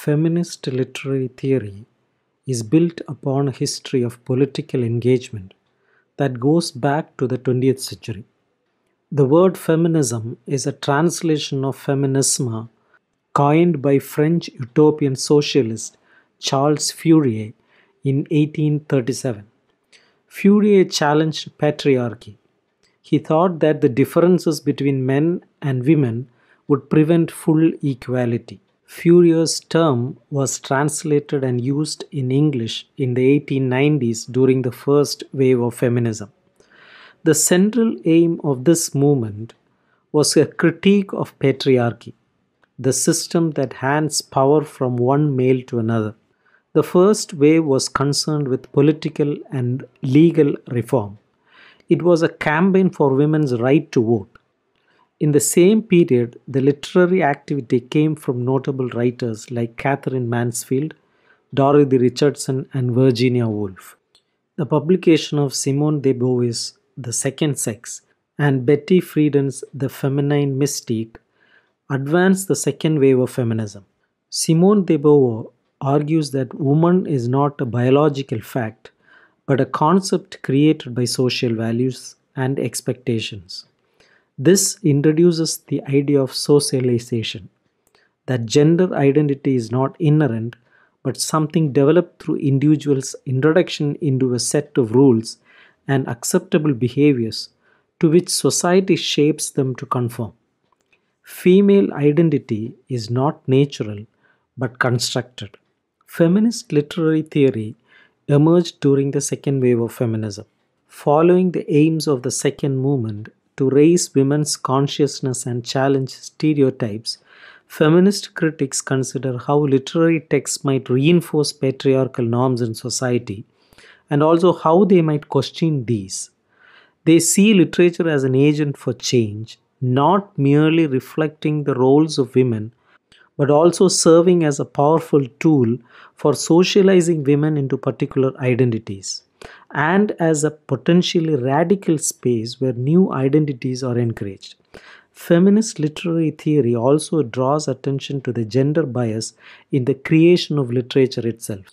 Feminist literary theory is built upon a history of political engagement that goes back to the 20th century. The word feminism is a translation of feminisme coined by French utopian socialist Charles Fourier in 1837. Fourier challenged patriarchy. He thought that the differences between men and women would prevent full equality. Fourier's term was translated and used in English in the 1890s during the first wave of feminism. The central aim of this movement was a critique of patriarchy, the system that hands power from one male to another. The first wave was concerned with political and legal reform. It was a campaign for women's right to vote. In the same period, the literary activity came from notable writers like Catherine Mansfield, Dorothy Richardson, and Virginia Woolf. The publication of Simone de Beauvoir's The Second Sex and Betty Friedan's The Feminine Mystique advanced the second wave of feminism. Simone de Beauvoir argues that woman is not a biological fact, but a concept created by social values and expectations. This introduces the idea of socialization, that gender identity is not inherent but something developed through individuals' introduction into a set of rules and acceptable behaviors to which society shapes them to conform. Female identity is not natural but constructed. Feminist literary theory emerged during the second wave of feminism. Following the aims of the second movement to raise women's consciousness and challenge stereotypes, feminist critics consider how literary texts might reinforce patriarchal norms in society and also how they might question these. They see literature as an agent for change, not merely reflecting the roles of women, but also serving as a powerful tool for socializing women into particular identities, and as a potentially radical space where new identities are encouraged. Feminist literary theory also draws attention to the gender bias in the creation of literature itself.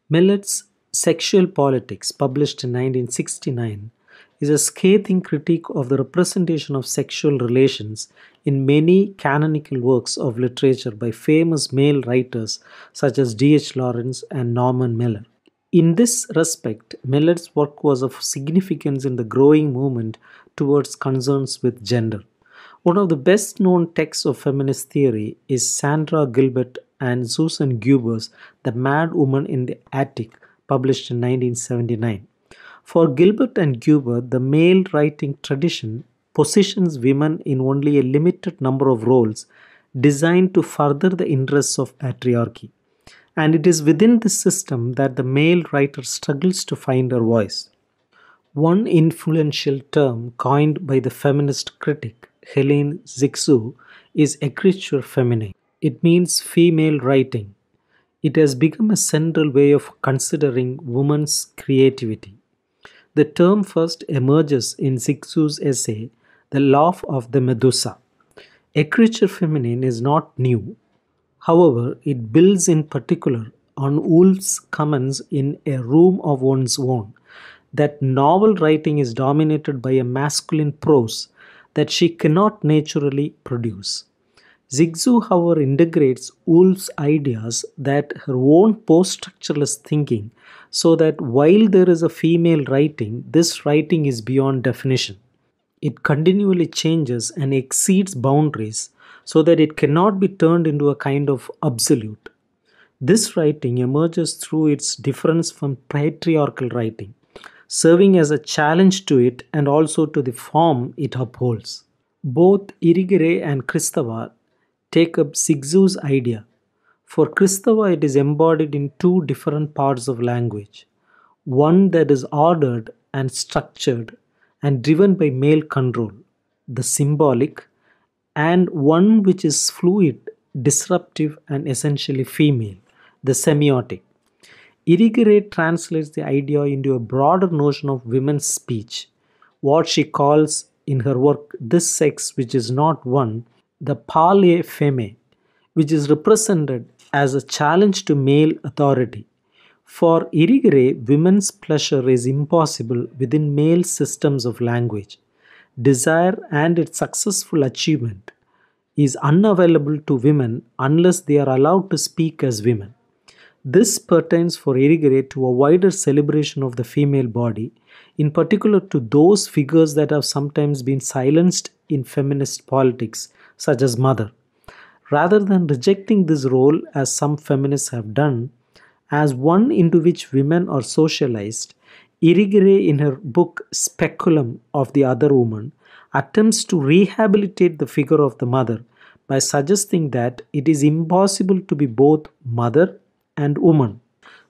Milet's Sexual Politics, published in 1969, is a scathing critique of the representation of sexual relations in many canonical works of literature by famous male writers such as D.H. Lawrence and Norman Mailer. In this respect, Milet's work was of significance in the growing movement towards concerns with gender. One of the best known texts of feminist theory is Sandra Gilbert and Susan Guber's The Mad Woman in the Attic, published in 1979. For Gilbert and Gubert, the male writing tradition positions women in only a limited number of roles designed to further the interests of patriarchy. And it is within this system that the male writer struggles to find her voice. One influential term coined by the feminist critic Helene Cixous is ecriture feminine. It means female writing. It has become a central way of considering women's creativity. The term first emerges in Cixous' essay, The Laugh of the Medusa. Ecriture feminine is not new. However, it builds in particular on Woolf's comments in A Room of One's Own that novel writing is dominated by a masculine prose that she cannot naturally produce. Cixous, however, integrates Woolf's ideas that her own post-structuralist thinking so that while there is a female writing, this writing is beyond definition. It continually changes and exceeds boundaries so that it cannot be turned into a kind of absolute. This writing emerges through its difference from patriarchal writing, serving as a challenge to it and also to the form it upholds. Both Irigaray and Kristeva take up Cixous' idea. For Kristeva, it is embodied in two different parts of language, one that is ordered and structured and driven by male control, the symbolic, and one which is fluid, disruptive, and essentially female, the semiotic. Irigaray translates the idea into a broader notion of women's speech, what she calls in her work This Sex Which Is Not One, the parler femme, which is represented as a challenge to male authority. For Irigaray, women's pleasure is impossible within male systems of language. Desire and its successful achievement is unavailable to women unless they are allowed to speak as women. This pertains for Irigaray to a wider celebration of the female body, in particular to those figures that have sometimes been silenced in feminist politics, such as Mother. Rather than rejecting this role, as some feminists have done, as one into which women are socialized, Irigaray, in her book Speculum of the Other Woman, attempts to rehabilitate the figure of the mother by suggesting that it is impossible to be both mother and woman.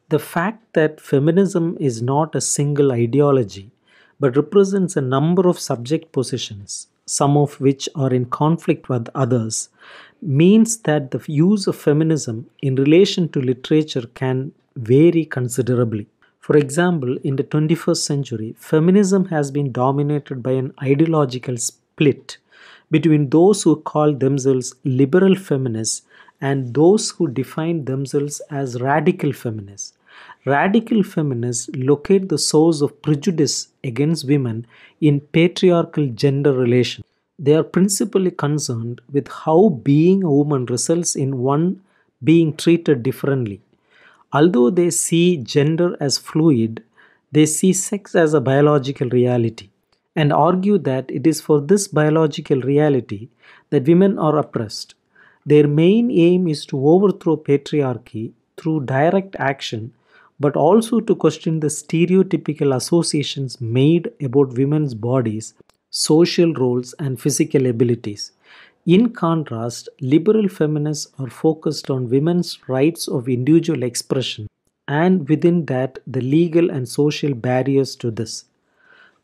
The fact that feminism is not a single ideology but represents a number of subject positions, some of which are in conflict with others, means that the use of feminism in relation to literature can vary considerably. For example, in the 21st century, feminism has been dominated by an ideological split between those who call themselves liberal feminists and those who define themselves as radical feminists. Radical feminists locate the source of prejudice against women in patriarchal gender relations. They are principally concerned with how being a woman results in one being treated differently. Although they see gender as fluid, they see sex as a biological reality and argue that it is for this biological reality that women are oppressed. Their main aim is to overthrow patriarchy through direct action, but also to question the stereotypical associations made about women's bodies, social roles, and physical abilities. In contrast, liberal feminists are focused on women's rights of individual expression and within that the legal and social barriers to this.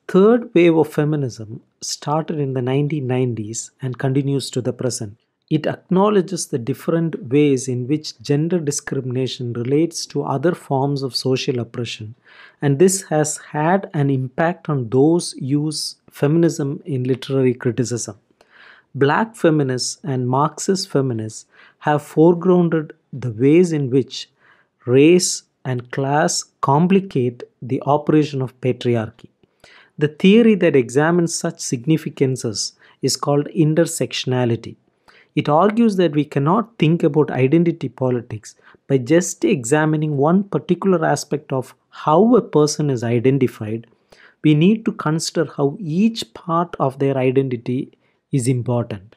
Third wave of feminism started in the 1990s and continues to the present. It acknowledges the different ways in which gender discrimination relates to other forms of social oppression, and this has had an impact on those use feminism in literary criticism. Black feminists and Marxist feminists have foregrounded the ways in which race and class complicate the operation of patriarchy. The theory that examines such significances is called intersectionality. It argues that we cannot think about identity politics by just examining one particular aspect of how a person is identified. We need to consider how each part of their identity is important.